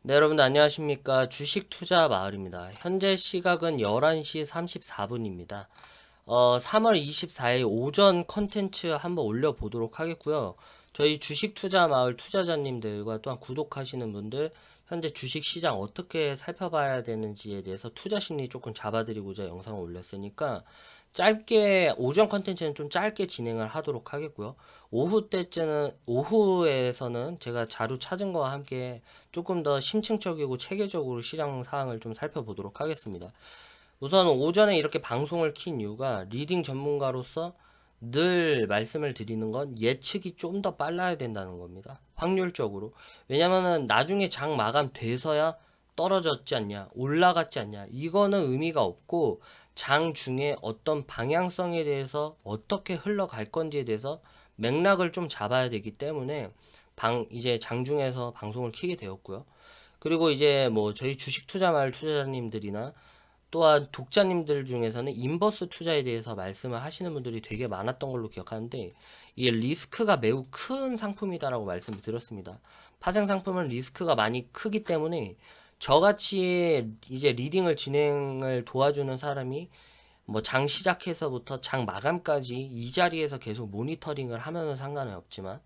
네, 여러분들 안녕하십니까. 주식 투자 마을입니다. 현재 시각은 11시 34분입니다. 3월 24일 오전 컨텐츠 한번 올려보도록 하겠고요. 저희 주식 투자 마을 투자자님들과 또한 구독하시는 분들 현재 주식 시장 어떻게 살펴봐야 되는지에 대해서 투자 심리 조금 잡아드리고자 영상을 올렸으니까 짧게 오전 컨텐츠는 좀 짧게 진행을 하도록 하겠고요. 오후에서는 제가 자료 찾은 거와 함께 조금 더 심층적이고 체계적으로 시장 상황을 좀 살펴보도록 하겠습니다. 우선 오전에 이렇게 방송을 킨 이유가 리딩 전문가로서 늘 말씀을 드리는 건 예측이 좀 더 빨라야 된다는 겁니다. 확률적으로. 왜냐면은 나중에 장 마감 돼서야 떨어졌지 않냐, 올라갔지 않냐, 이거는 의미가 없고 장 중에 어떤 방향성에 대해서 어떻게 흘러갈 건지에 대해서 맥락을 좀 잡아야 되기 때문에 이제 장중에서 방송을 키게 되었고요. 그리고 이제 뭐 저희 주식 투자 말 투자자님들이나 또한 독자님들 중에서는 인버스 투자에 대해서 말씀을 하시는 분들이 되게 많았던 걸로 기억하는데 이게 리스크가 매우 큰 상품이다라고 말씀을 드렸습니다. 파생 상품은 리스크가 많이 크기 때문에 저같이 이제 리딩을 진행을 도와주는 사람이 뭐 장 시작해서부터 장 마감까지 이 자리에서 계속 모니터링을 하면은 상관은 없지만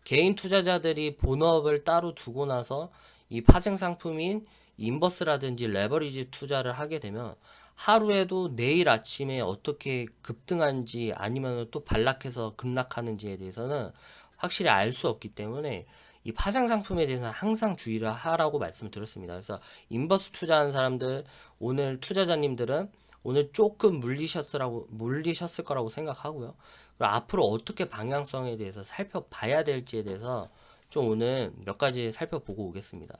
개인 투자자들이 본업을 따로 두고 나서 이 파생 상품인 인버스라든지 레버리지 투자를 하게 되면 하루에도 내일 아침에 어떻게 급등한지 아니면 또 반락해서 급락하는지에 대해서는 확실히 알 수 없기 때문에 이 파생 상품에 대해서는 항상 주의를 하라고 말씀을 드렸습니다. 그래서 인버스 투자하는 사람들, 오늘 투자자님들은 오늘 조금 물리셨을 거라고 생각하고요. 그리고 앞으로 어떻게 방향성에 대해서 살펴봐야 될지에 대해서 좀 오늘 몇 가지 살펴보고 오겠습니다.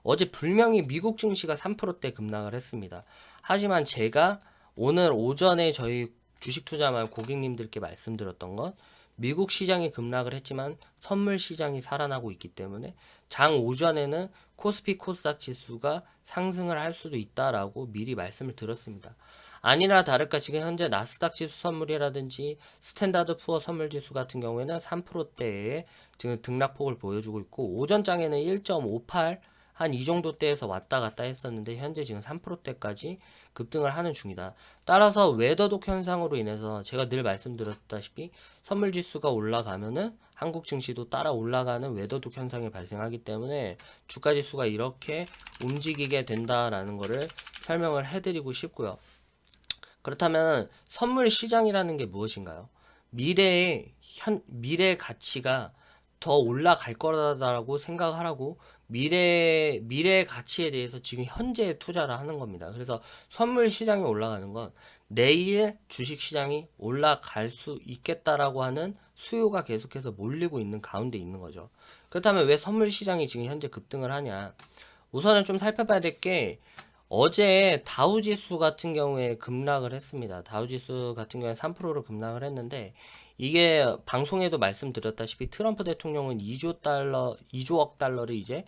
어제 분명히 미국 증시가 3%대 급락을 했습니다. 하지만 제가 오늘 오전에 저희 주식 투자만 고객님들께 말씀드렸던 건 미국 시장이 급락을 했지만 선물 시장이 살아나고 있기 때문에 장 오전에는 코스피 코스닥 지수가 상승을 할 수도 있다라고 미리 말씀을 드렸습니다. 아니나 다를까 지금 현재 나스닥 지수 선물이라든지 스탠다드 푸어 선물 지수 같은 경우에는 3%대의 지금 등락폭을 보여주고 있고 오전장에는 1.58 한 이 정도 대에서 왔다 갔다 했었는데 현재 지금 3%대까지 급등을 하는 중이다. 따라서 웨더독 현상으로 인해서 제가 늘 말씀드렸다시피 선물 지수가 올라가면은 한국 증시도 따라 올라가는 웨더독 현상이 발생하기 때문에 주가 지수가 이렇게 움직이게 된다라는 거를 설명을 해드리고 싶고요. 그렇다면 선물 시장이라는 게 무엇인가요? 미래의 가치가 더 올라갈 거라고 생각하라고 미래의 가치에 대해서 지금 현재 투자를 하는 겁니다. 그래서 선물 시장이 올라가는 건 내일 주식 시장이 올라갈 수 있겠다라고 하는 수요가 계속해서 몰리고 있는 가운데 있는 거죠. 그렇다면 왜 선물 시장이 지금 현재 급등을 하냐? 우선은 좀 살펴봐야 될 게 어제 다우지수 같은 경우에 급락을 했습니다. 다우지수 같은 경우에 3%로 급락을 했는데 이게 방송에도 말씀드렸다시피 트럼프 대통령은 2조억 달러를 이제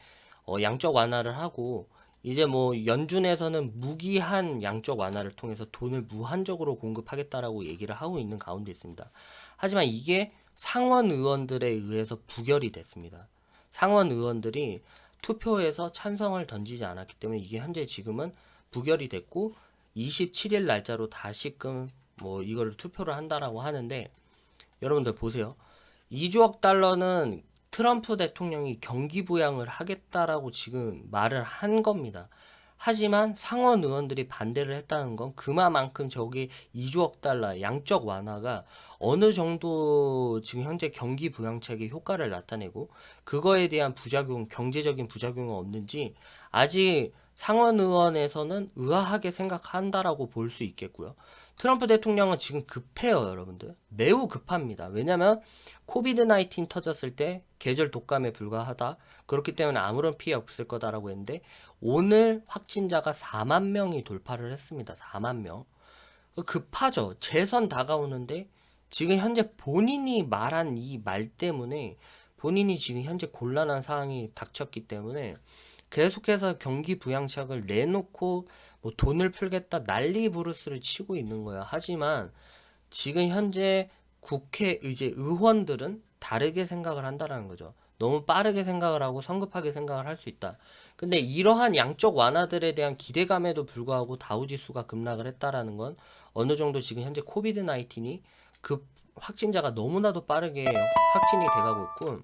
양적 완화를 하고 이제 뭐 연준에서는 무기한 양적 완화를 통해서 돈을 무한적으로 공급하겠다라고 얘기를 하고 있는 가운데 있습니다. 하지만 이게 상원 의원들에 의해서 부결이 됐습니다. 상원 의원들이 투표에서 찬성을 던지지 않았기 때문에 이게 현재 지금은 부결이 됐고 27일 날짜로 다시금 뭐 이거를 투표를 한다라고 하는데 여러분들 보세요. 2조억 달러는 트럼프 대통령이 경기 부양을 하겠다라고 지금 말을 한 겁니다. 하지만 상원 의원들이 반대를 했다는 건 그만큼 저기 2조억 달러 양적 완화가 어느 정도 지금 현재 경기 부양책의 효과를 나타내고 그거에 대한 부작용, 경제적인 부작용은 없는지 아직 상원 의원에서는 의아하게 생각한다라고 볼 수 있겠고요. 트럼프 대통령은 지금 급해요, 여러분들. 매우 급합니다. 왜냐면 코비드 19 터졌을 때 계절 독감에 불과하다. 그렇기 때문에 아무런 피해 없을 거다라고 했는데 오늘 확진자가 4만 명이 돌파를 했습니다. 4만 명. 급하죠. 재선 다가오는데 지금 현재 본인이 말한 이 말 때문에 본인이 지금 현재 곤란한 상황이 닥쳤기 때문에 계속해서 경기 부양책을 내놓고 뭐 돈을 풀겠다 난리 부르스를 치고 있는 거야. 하지만 지금 현재 국회 이제 의원들은 다르게 생각을 한다라는 거죠. 너무 빠르게 생각을 하고 성급하게 생각을 할 수 있다. 근데 이러한 양적 완화들에 대한 기대감에도 불구하고 다우지수가 급락을 했다라는 건 어느 정도 지금 현재 코비드 19이 급 확진자가 너무나도 빠르게 확진이 돼가고 있고,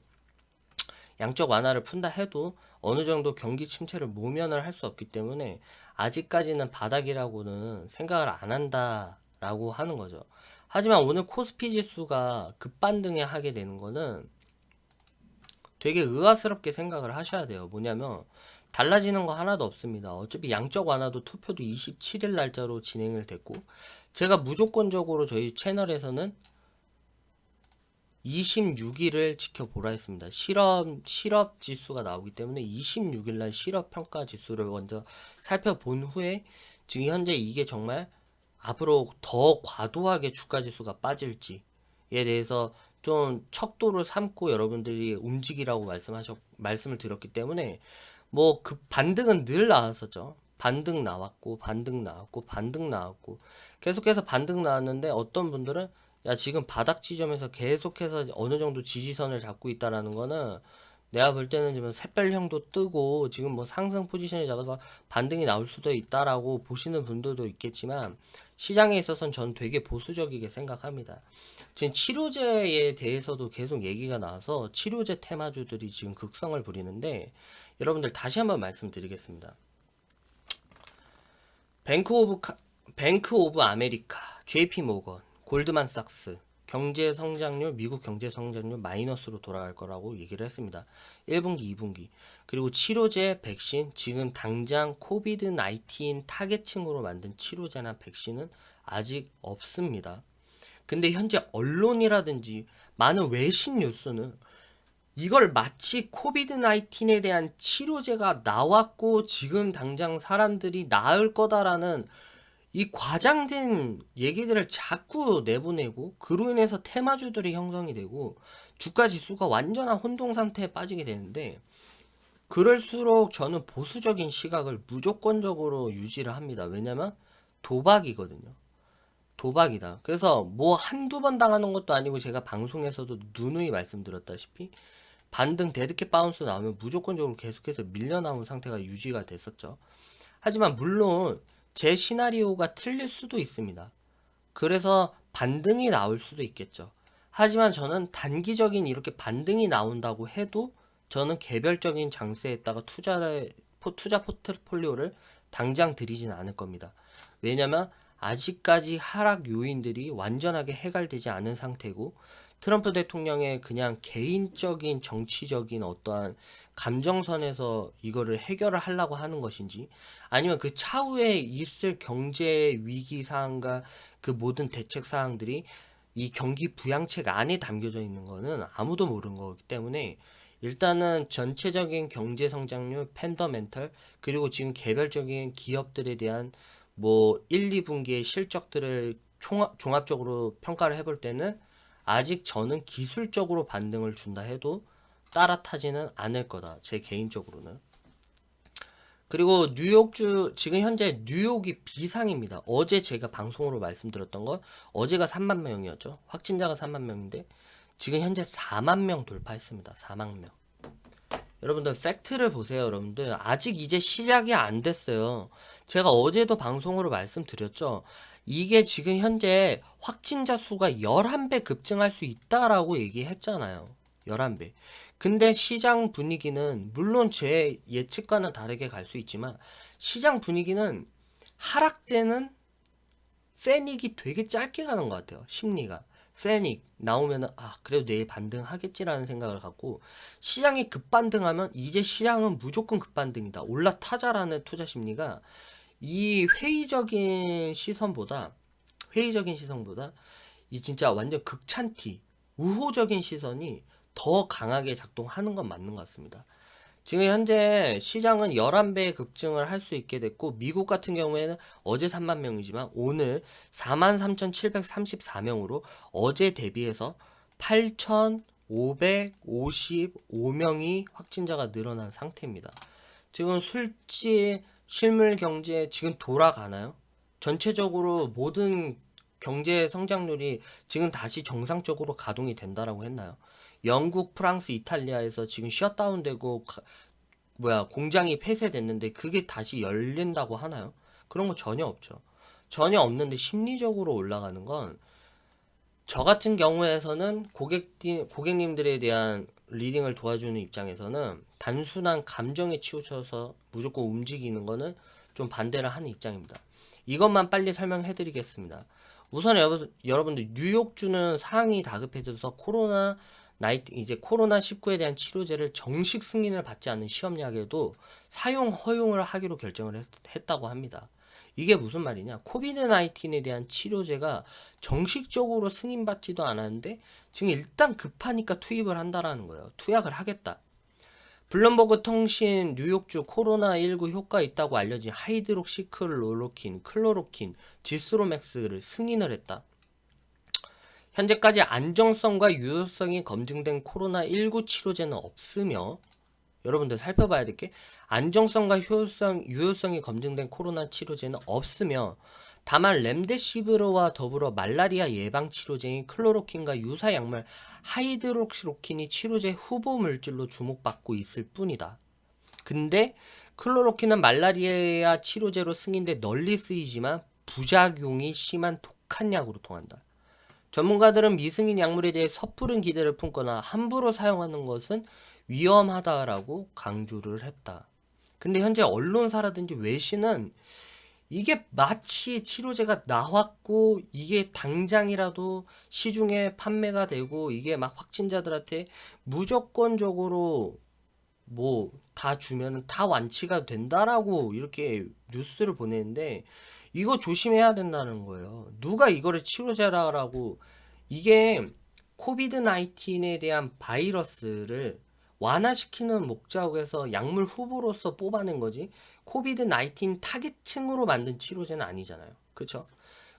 양적 완화를 푼다 해도 어느 정도 경기 침체를 모면을 할 수 없기 때문에 아직까지는 바닥이라고는 생각을 안 한다라고 하는 거죠. 하지만 오늘 코스피 지수가 급반등에 하게 되는 거는 되게 의아스럽게 생각을 하셔야 돼요. 뭐냐면 달라지는 거 하나도 없습니다. 어차피 양적 완화도 투표도 27일 날짜로 진행을 됐고, 제가 무조건적으로 저희 채널에서는 26일을 지켜보라 했습니다. 실업 지수가 나오기 때문에 26일 날 실업 평가 지수를 먼저 살펴본 후에 지금 현재 이게 정말 앞으로 더 과도하게 주가 지수가 빠질지에 대해서 좀 척도를 삼고 여러분들이 움직이라고 말씀을 드렸기 때문에 뭐 그 반등은 늘 나왔었죠. 반등 나왔고 반등 나왔고 반등 나왔고 계속해서 반등 나왔는데, 어떤 분들은 야 지금 바닥 지점에서 계속해서 어느 정도 지지선을 잡고 있다라는 거는 내가 볼 때는 지금 샛별형도 뜨고 지금 뭐 상승 포지션을 잡아서 반등이 나올 수도 있다라고 보시는 분들도 있겠지만, 시장에 있어서는 저는 되게 보수적이게 생각합니다. 지금 치료제에 대해서도 계속 얘기가 나와서 치료제 테마주들이 지금 극성을 부리는데, 여러분들 다시 한번 말씀드리겠습니다. 뱅크 오브 아메리카, JP 모건, 골드만삭스 경제 성장률, 미국 경제 성장률 마이너스로 돌아갈 거라고 얘기를 했습니다. 1분기, 2분기. 그리고 치료제, 백신, 지금 당장 코비드 19 타겟층으로 만든 치료제나 백신은 아직 없습니다. 근데 현재 언론이라든지 많은 외신 뉴스는 이걸 마치 코비드 19에 대한 치료제가 나왔고 지금 당장 사람들이 나을 거다라는 이 과장된 얘기들을 자꾸 내보내고, 그로 인해서 테마주들이 형성이 되고 주가 지수가 완전한 혼동 상태에 빠지게 되는데, 그럴수록 저는 보수적인 시각을 무조건적으로 유지를 합니다. 왜냐면 도박이거든요. 도박이다. 그래서 뭐 한두 번 당하는 것도 아니고, 제가 방송에서도 누누이 말씀드렸다시피 반등 데드캣 바운스 나오면 무조건적으로 계속해서 밀려 나온 상태가 유지가 됐었죠. 하지만 물론 제 시나리오가 틀릴 수도 있습니다. 그래서 반등이 나올 수도 있겠죠. 하지만 저는 단기적인 이렇게 반등이 나온다고 해도 저는 개별적인 장세에다가 투자 포트폴리오를 당장 들이진 않을 겁니다. 왜냐면 아직까지 하락 요인들이 완전하게 해결되지 않은 상태고, 트럼프 대통령의 그냥 개인적인 정치적인 어떠한 감정선에서 이거를 해결을 하려고 하는 것인지, 아니면 그 차후에 있을 경제 위기 사항과 그 모든 대책 사항들이 이 경기 부양책 안에 담겨져 있는 거는 아무도 모르는 거기 때문에, 일단은 전체적인 경제 성장률, 팬더멘털, 그리고 지금 개별적인 기업들에 대한 뭐 1, 2분기의 실적들을 종합적으로 평가를 해볼 때는 아직 저는 기술적으로 반등을 준다 해도 따라타지는 않을 거다. 제 개인적으로는. 그리고 뉴욕주 지금 현재 뉴욕이 비상입니다. 어제 제가 방송으로 말씀드렸던 건 어제가 3만 명이었죠. 확진자가 3만 명인데 지금 현재 4만 명 돌파했습니다. 4만 명. 여러분들 팩트를 보세요. 여러분들 아직 이제 시작이 안 됐어요. 제가 어제도 방송으로 말씀드렸죠. 이게 지금 현재 확진자 수가 11배 급증할 수 있다라고 얘기했잖아요. 11배. 근데 시장 분위기는 물론 제 예측과는 다르게 갈 수 있지만, 시장 분위기는 하락되는 패닉이 되게 짧게 가는 것 같아요. 심리가. 패닉 나오면은 그래도 내일 반등하겠지라는 생각을 갖고, 시장이 급반등하면 이제 시장은 무조건 급반등이다, 올라타자라는 투자 심리가 이 회의적인 시선보다 이 진짜 완전 극찬티 우호적인 시선이 더 강하게 작동하는 건 맞는 것 같습니다. 지금 현재 시장은 11배 급증을 할 수 있게 됐고, 미국 같은 경우에는 어제 3만 명이지만 오늘 43,734명으로 어제 대비해서 8,555명이 확진자가 늘어난 상태입니다. 지금 실물 경제 지금 돌아가나요? 전체적으로 모든 경제 성장률이 지금 다시 정상적으로 가동이 된다라고 했나요? 영국, 프랑스, 이탈리아에서 지금 셧다운되고 공장이 폐쇄됐는데 그게 다시 열린다고 하나요? 그런 거 전혀 없죠. 전혀 없는데 심리적으로 올라가는 건 저 같은 경우에서는 고객님들에 대한 리딩을 도와주는 입장에서는 단순한 감정에 치우쳐서 무조건 움직이는 거는 좀 반대를 하는 입장입니다. 이것만 빨리 설명해 드리겠습니다. 우선 여러분들 뉴욕주는 상황이 다급해져서 이제 코로나19에 대한 치료제를 정식 승인을 받지 않는 시험약에도 사용 허용을 하기로 결정을 했다고 합니다. 이게 무슨 말이냐? 코비드 19에 대한 치료제가 정식적으로 승인받지도 않았는데 지금 일단 급하니까 투입을 한다라는 거예요. 투약을 하겠다. 블룸버그 통신 뉴욕주 코로나19 효과 있다고 알려진 하이드록시클로로킨, 클로로킨, 지스로맥스를 승인을 했다. 현재까지 안정성과 유효성이 검증된 코로나19 치료제는 없으며 여러분들 살펴봐야 될 게 안정성과 유효성이 검증된 코로나 치료제는 없으며 다만 렘데시비르와 더불어 말라리아 예방 치료제인 클로로킨과 유사 약물 하이드록시로킨이 치료제 후보 물질로 주목받고 있을 뿐이다. 근데 클로로킨은 말라리아 치료제로 승인돼 널리 쓰이지만 부작용이 심한 독한 약으로 통한다. 전문가들은 미승인 약물에 대해 섣부른 기대를 품거나 함부로 사용하는 것은 위험하다라고 강조를 했다. 근데 현재 언론사라든지 외신은 이게 마치 치료제가 나왔고 이게 당장이라도 시중에 판매가 되고 이게 막 확진자들한테 무조건적으로 뭐 다 주면 다 완치가 된다라고 이렇게 뉴스를 보내는데 이거 조심해야 된다는 거예요. 누가 이거를 치료제라고 이게 코비드 19에 대한 바이러스를 완화시키는 목적에서 약물 후보로서 뽑아낸 거지 코비드 19 타겟층으로 만든 치료제는 아니잖아요. 그렇죠?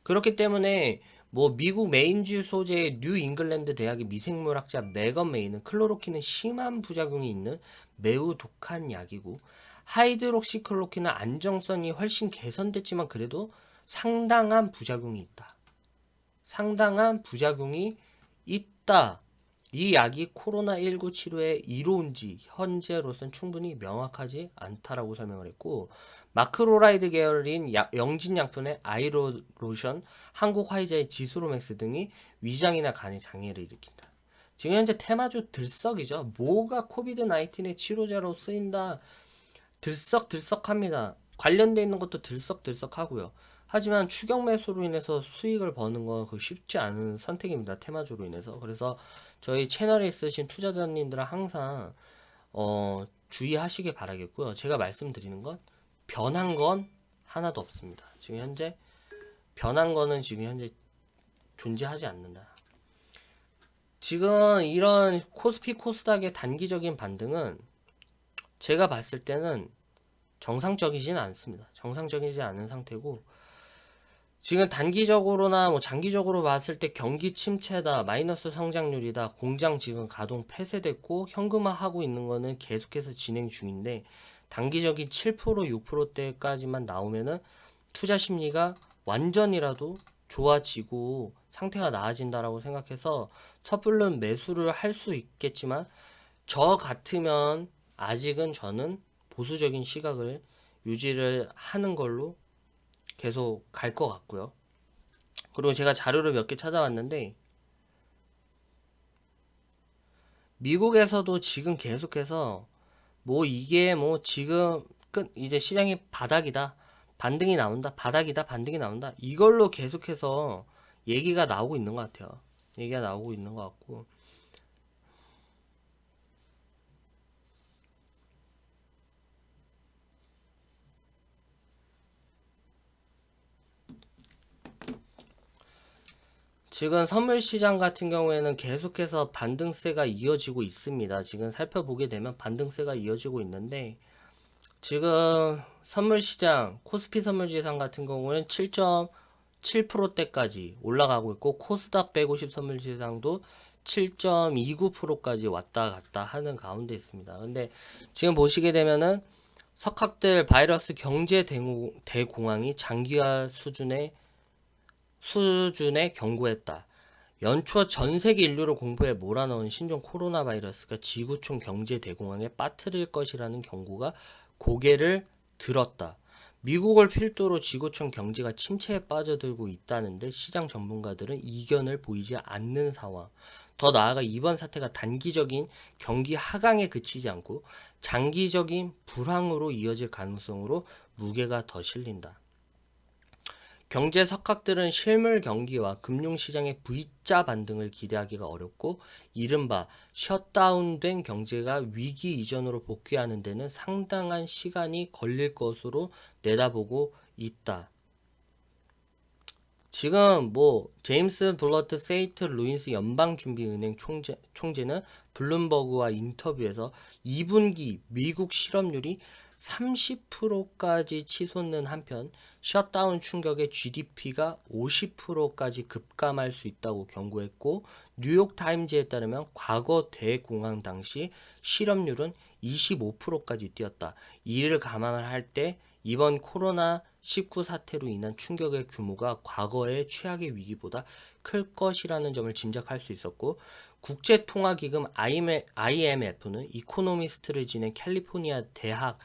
그렇기 때문에 뭐 미국 메인주 소재의 뉴 잉글랜드 대학의 미생물학자 메건 메이는 클로로킨은 심한 부작용이 있는 매우 독한 약이고 하이드록시클로킨은 안정성이 훨씬 개선됐지만 그래도 상당한 부작용이 있다. 상당한 부작용이 있다. 이 약이 코로나19 치료에 이로운지 현재로서는 충분히 명확하지 않다라고 설명을 했고 마크로라이드 계열인 영진약품의 아이로로션, 한국 화이자의 지수로맥스 등이 위장이나 간의 장애를 일으킨다. 지금 현재 테마주 들썩이죠. 뭐가 코비드 19의 치료제로 쓰인다. 들썩들썩합니다. 관련돼 있는 것도 들썩들썩하고요. 하지만 추격 매수로 인해서 수익을 버는 건 쉽지 않은 선택입니다. 테마주로 인해서. 그래서 저희 채널에 있으신 투자자님들은 항상 주의하시길 바라겠고요. 제가 말씀드리는 건 변한 건 하나도 없습니다. 지금 현재 변한 거는 지금 현재 존재하지 않는다. 지금 이런 코스피 코스닥의 단기적인 반등은 제가 봤을 때는 정상적이지는 않습니다. 정상적이지 않은 상태고 지금 단기적으로나 뭐 장기적으로 봤을 때 경기 침체다, 마이너스 성장률이다, 공장 지금 가동 폐쇄됐고 현금화하고 있는 거는 계속해서 진행 중인데 단기적인 7%, 6%대까지만 나오면은 투자 심리가 완전이라도 좋아지고 상태가 나아진다라고 생각해서 섣불른 매수를 할 수 있겠지만 저 같으면 아직은 저는 보수적인 시각을 유지를 하는 걸로 계속 갈 것 같고요. 그리고 제가 자료를 몇 개 찾아왔는데 미국에서도 지금 계속해서 뭐 이게 뭐 지금 이제 시장이 바닥이다, 반등이 나온다, 바닥이다, 반등이 나온다 이걸로 계속해서 얘기가 나오고 있는 것 같아요. 얘기가 나오고 있는 것 같고 지금 선물 시장 같은 경우에는 계속해서 반등세가 이어지고 있습니다. 지금 살펴보게 되면 반등세가 이어지고 있는데 지금 선물 시장 코스피 선물 지상 같은 경우는 7.7%대까지 올라가고 있고 코스닥 150 선물 지상도 7.29%까지 왔다 갔다 하는 가운데 있습니다. 근데 지금 보시게 되면은 석학들 바이러스 경제 대공황이 장기화 수준에 경고했다. 연초 전 세계 인류를 공포에 몰아넣은 신종 코로나 바이러스가 지구촌 경제 대공황에 빠뜨릴 것이라는 경고가 고개를 들었다. 미국을 필두로 지구촌 경제가 침체에 빠져들고 있다는데 시장 전문가들은 이견을 보이지 않는 상황. 더 나아가 이번 사태가 단기적인 경기 하강에 그치지 않고 장기적인 불황으로 이어질 가능성으로 무게가 더 실린다. 경제 석학들은 실물 경기와 금융시장의 V자 반등을 기대하기가 어렵고 이른바 셧다운된 경제가 위기 이전으로 복귀하는 데는 상당한 시간이 걸릴 것으로 내다보고 있다. 지금 제임스 블러트 세이트 루인스 연방준비은행 총재는 블룸버그와 인터뷰에서 2분기 미국 실업률이 30%까지 치솟는 한편 셧다운 충격에 GDP가 50%까지 급감할 수 있다고 경고했고 뉴욕타임즈에 따르면 과거 대공황 당시 실업률은 25%까지 뛰었다. 이를 감안할 때 이번 코로나19 사태로 인한 충격의 규모가 과거의 최악의 위기보다 클 것이라는 점을 짐작할 수 있었고 국제통화기금 IMF는 이코노미스트를 지낸 캘리포니아 대학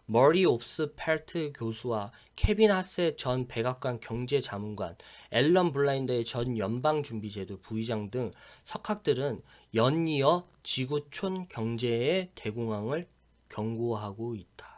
머리 옵스 펠트 교수와 케빈 하세 전 백악관 경제자문관, 앨런 블라인더의 전 연방준비제도 부의장 등 석학들은 연이어 지구촌 경제의 대공황을 경고하고 있다.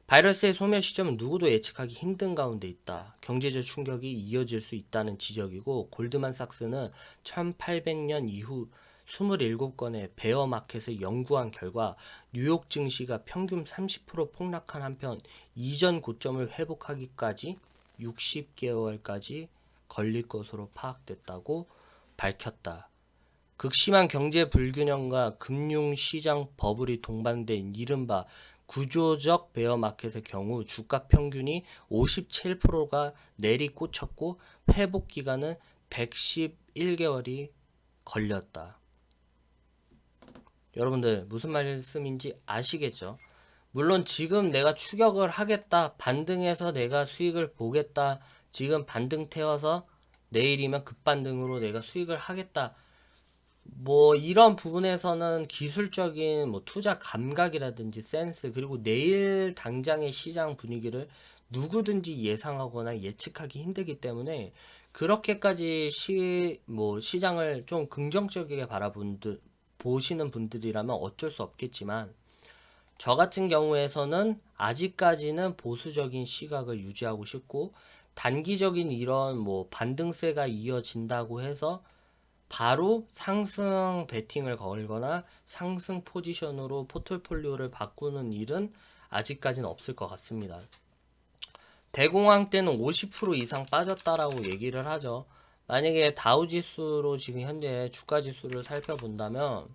바이러스의 소멸 시점은 누구도 예측하기 힘든 가운데 있다. 경제적 충격이 이어질 수 있다는 지적이고 골드만삭스는 1800년 이후 27건의 베어 마켓을 연구한 결과 뉴욕 증시가 평균 30% 폭락한 한편 이전 고점을 회복하기까지 60개월까지 걸릴 것으로 파악됐다고 밝혔다. 극심한 경제 불균형과 금융시장 버블이 동반된 이른바 구조적 베어 마켓의 경우 주가 평균이 57%가 내리꽂혔고 회복 기간은 111개월이 걸렸다. 여러분들 무슨 말씀인지 아시겠죠? 물론 지금 내가 추격을 하겠다, 반등해서 내가 수익을 보겠다, 지금 반등 태워서 내일이면 급반등으로 내가 수익을 하겠다. 이런 부분에서는 기술적인 투자 감각이라든지 센스 그리고 내일 당장의 시장 분위기를 누구든지 예상하거나 예측하기 힘들기 때문에 그렇게까지 시장을 좀 긍정적이게 보시는 분들이라면 어쩔 수 없겠지만 저 같은 경우에서는 아직까지는 보수적인 시각을 유지하고 싶고 단기적인 이런 반등세가 이어진다고 해서 바로 상승 베팅을 걸거나 상승 포지션으로 포트폴리오를 바꾸는 일은 아직까지는 없을 것 같습니다. 대공황 때는 50% 이상 빠졌다라고 얘기를 하죠. 만약에 다우지수로 지금 현재 주가지수를 살펴본다면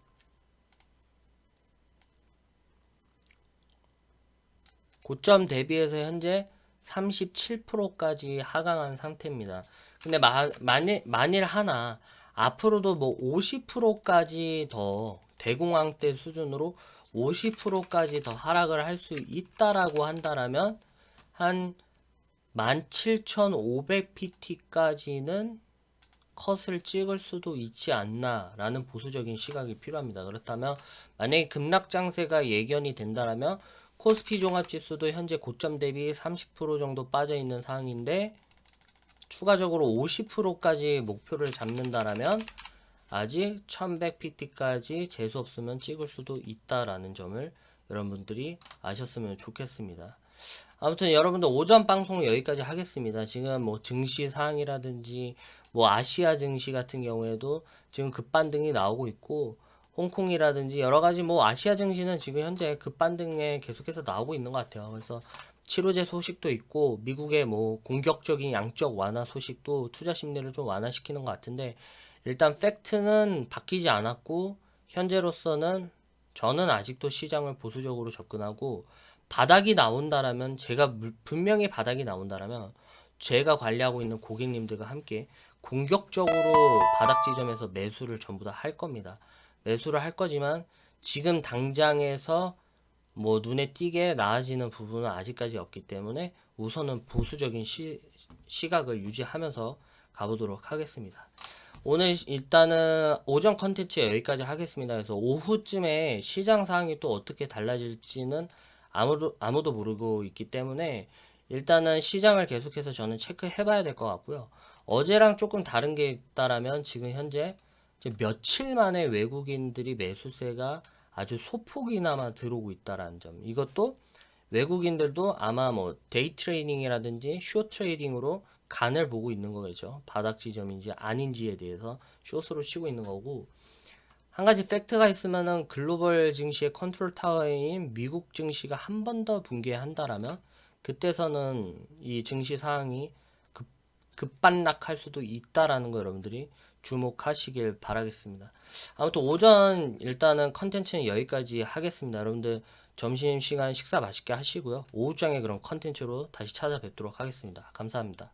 고점 대비해서 현재 37%까지 하강한 상태입니다. 근데 만일 하나 앞으로도 50%까지 더 대공황 때 수준으로 50%까지 더 하락을 할 수 있다라고 한다라면 한 17,500pt까지는 컷을 찍을 수도 있지 않나 라는 보수적인 시각이 필요합니다. 그렇다면 만약에 급락장세가 예견이 된다라면 코스피 종합지수도 현재 고점 대비 30% 정도 빠져있는 상황인데 추가적으로 50%까지 목표를 잡는다라면 아직 1100pt까지 재수 없으면 찍을 수도 있다라는 점을 여러분들이 아셨으면 좋겠습니다. 아무튼 여러분들 오전 방송 여기까지 하겠습니다. 지금 증시 사항이라든지 아시아 증시 같은 경우에도 지금 급반등이 나오고 있고 홍콩이라든지 여러가지 아시아 증시는 지금 현재 급반등에 계속해서 나오고 있는 것 같아요. 그래서 치료제 소식도 있고 미국의 공격적인 양적 완화 소식도 투자 심리를 좀 완화시키는 것 같은데 일단 팩트는 바뀌지 않았고 현재로서는 저는 아직도 시장을 보수적으로 접근하고 바닥이 나온다라면 분명히 바닥이 나온다라면 제가 관리하고 있는 고객님들과 함께 공격적으로 바닥 지점에서 매수를 전부 다 할 겁니다. 매수를 할 거지만 지금 당장에서 눈에 띄게 나아지는 부분은 아직까지 없기 때문에 우선은 보수적인 시각을 유지하면서 가보도록 하겠습니다. 오늘 일단은 오전 컨텐츠 여기까지 하겠습니다. 그래서 오후쯤에 시장 상황이 또 어떻게 달라질지는 아무도 모르고 있기 때문에 일단은 시장을 계속해서 저는 체크해 봐야 될 것 같고요. 어제랑 조금 다른 게 있다라면 지금 현재 이제 며칠 만에 외국인들이 매수세가 아주 소폭이나마 들어오고 있다라는 점. 이것도 외국인들도 아마 뭐 데이 트레이딩이라든지 숏 트레이딩으로 간을 보고 있는 거겠죠. 바닥 지점인지 아닌지에 대해서 숏으로 치고 있는 거고, 한 가지 팩트가 있으면은 글로벌 증시의 컨트롤 타워인 미국 증시가 한 번 더 붕괴한다라면 그때서는 이 증시 상황이 급반락할 수도 있다라는 거 여러분들이 주목하시길 바라겠습니다. 아무튼 오전 일단은 컨텐츠는 여기까지 하겠습니다. 여러분들 점심시간 식사 맛있게 하시고요. 오후장에 그런 컨텐츠로 다시 찾아뵙도록 하겠습니다. 감사합니다.